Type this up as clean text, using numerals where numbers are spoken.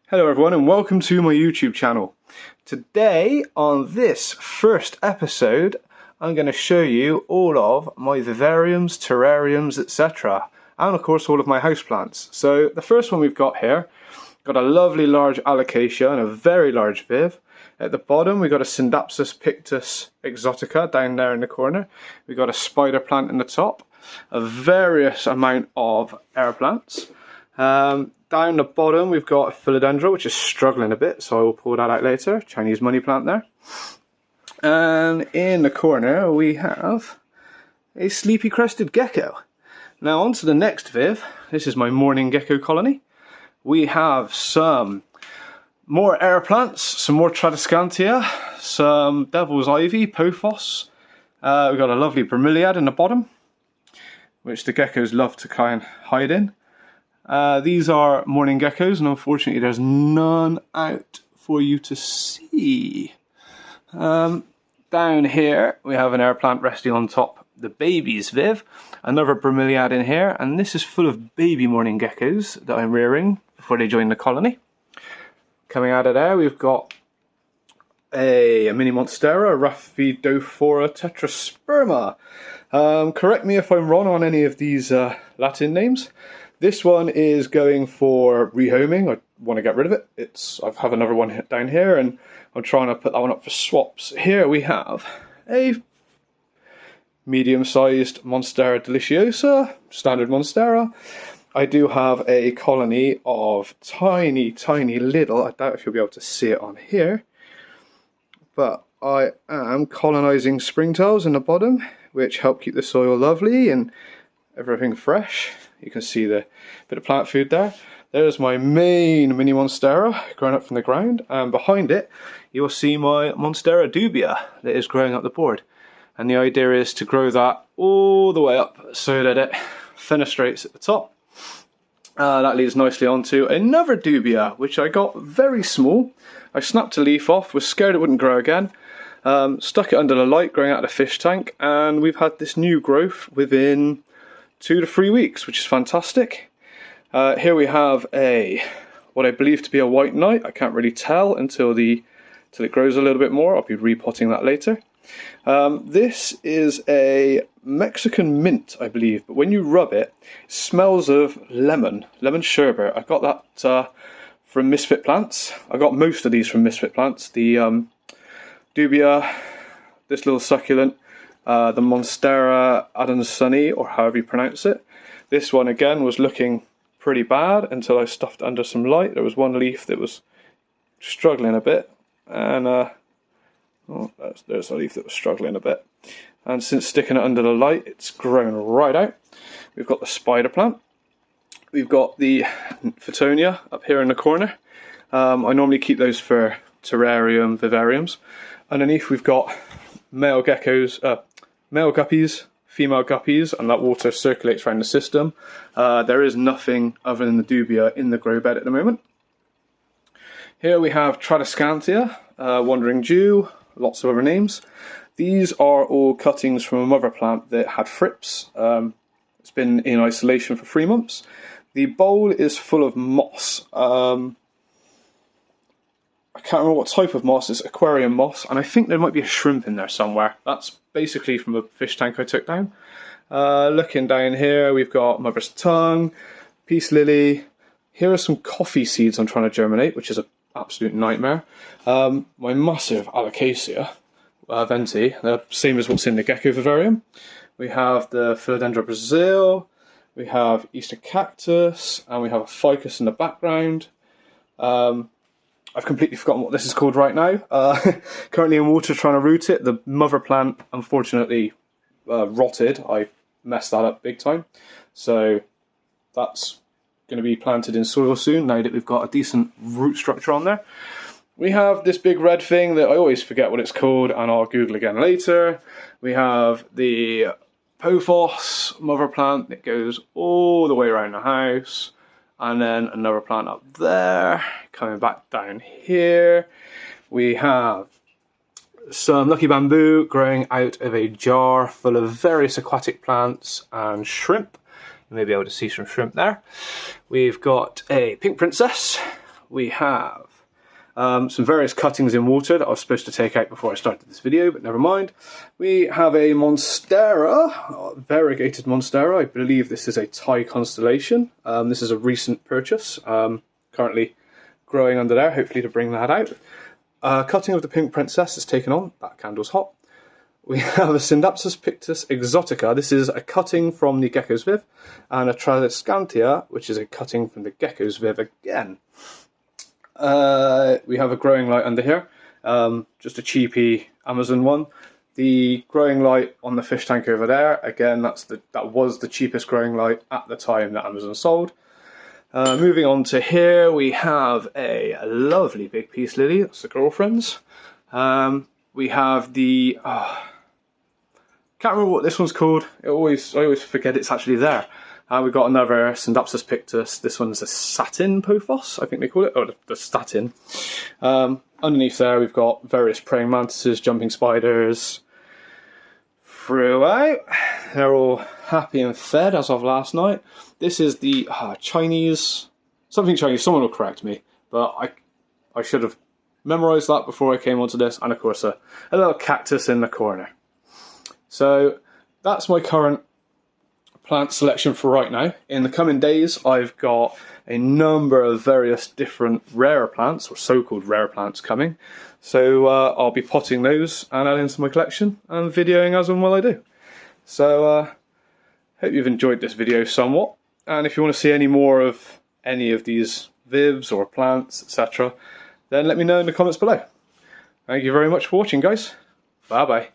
Hello everyone and welcome to my YouTube channel. Today on this first episode I'm going to show you all of my vivariums, terrariums, etc. and of course all of my houseplants. So the first one we've got here, got a lovely large Alocasi and a very large viv. At the bottom we've got a Scindapsus pictus exotica down there in the corner. We've got a spider plant in the top, a various amount of air plants. Down the bottom we've got a Philodendron which is struggling a bit, so I will pull that out later. Chinese money plant there. And in the corner we have a sleepy crested gecko. Now on to the next viv. This is my morning gecko colony. We have some more air plants, some more Tradiscantia, some devil's ivy, pothos. We've got a lovely Bromeliad in the bottom, which the geckos love to kind of hide in. These are morning geckos, and unfortunately there's none out for you to see. Down here we have an air plant resting on top, the baby's viv, another Bromeliad in here, and this is full of baby morning geckos that I'm rearing before they join the colony. Coming out of there we've got a mini Monstera, Rhaphidophora tetrasperma. Correct me if I'm wrong on any of these Latin names. This one is going for rehoming. I want to get rid of it. I have another one down here and I'm trying to put that one up for swaps. Here we have a medium-sized Monstera deliciosa, standard Monstera. I do have a colony of tiny little, I doubt if you'll be able to see it on here, but I am colonizing springtails in the bottom, which help keep the soil lovely and everything fresh. You can see the bit of plant food there. There's my main mini Monstera growing up from the ground, and behind it you'll see my Monstera dubia that is growing up the board. And the idea is to grow that all the way up so that it fenestrates at the top. That leads nicely onto another dubia, which I got very small. I snapped a leaf off, was scared it wouldn't grow again. Stuck it under the light growing out of the fish tank, and we've had this new growth within 2 to 3 weeks, which is fantastic. Here we have what I believe to be a white knight. I can't really tell until it grows a little bit more. I'll be repotting that later. This is a Mexican mint, I believe, but when you rub it, it smells of lemon sherbet. I got that from Misfit Plants. I got most of these from Misfit Plants. The dubia, this little succulent, the Monstera Adansonii, or however you pronounce it. This one again was looking pretty bad until I stuffed it under some light. There was one leaf that was struggling a bit, and there's a leaf that was struggling a bit. And since sticking it under the light, it's grown right out. We've got the spider plant. We've got the Phytonia up here in the corner. I normally keep those for terrarium, vivariums. Underneath we've got male geckos, male guppies, female guppies, and that water circulates around the system. There is nothing other than the dubia in the grow bed at the moment. Here we have Tradiscantia, Wandering Jew, lots of other names. These are all cuttings from a mother plant that had thrips. It's been in isolation for 3 months. The bowl is full of moss. I can't remember what type of moss. It's aquarium moss, and I think there might be a shrimp in there somewhere. That's basically from a fish tank I took down. Looking down here, we've got mother's tongue, peace lily. Here are some coffee seeds I'm trying to germinate, which is an absolute nightmare. My massive Alocasi, wentii, the same as what's in the gecko vivarium. We have the Philodendron Brazil, we have Easter cactus, and we have a ficus in the background. I've completely forgotten what this is called right now. Currently in water trying to root it. The mother plant unfortunately rotted. I messed that up big time. So that's going to be planted in soil soon now that we've got a decent root structure on there. We have this big red thing that I always forget what it's called, and I'll Google again later. We have the pothos mother plant that goes all the way around the house. And then another plant up there. Coming back down here, we have some lucky bamboo growing out of a jar full of various aquatic plants and shrimp. You may be able to see some shrimp there. We've got a pink princess, we have some various cuttings in water that I was supposed to take out before I started this video, but never mind. We have a Monstera, variegated Monstera. I believe this is a Thai Constellation. This is a recent purchase, currently growing under there, hopefully to bring that out. Cutting of the Pink Princess is taken on, that candle's hot. We have a Scindapsus pictus exotica. This is a cutting from the Gecko's Viv, and a Tradiscantia, which is a cutting from the Gecko's Viv again. We have a growing light under here, just a cheapy Amazon one. The growing light on the fish tank over there, again, that was the cheapest growing light at the time that Amazon sold. Moving on to here, we have a lovely big peace lily. That's the girlfriends. We have the can't remember what this one's called. I always forget it's actually there. We've got another Scindapsus pictus. This one's a satin pothos, I think they call it. Oh, the satin. Underneath there, we've got various praying mantises, jumping spiders. Throughout, they're all happy and fed as of last night. This is the Chinese, something Chinese. Someone will correct me, but I should have memorised that before I came onto this. And of course, a little cactus in the corner. So that's my current plant selection for right now. In the coming days, I've got a number of various different rarer plants, or so-called rare plants, coming. So I'll be potting those and adding to my collection and videoing as and when I do. So hope you've enjoyed this video somewhat. And if you want to see any more of any of these vivs or plants, etc., then let me know in the comments below. Thank you very much for watching, guys. Bye bye.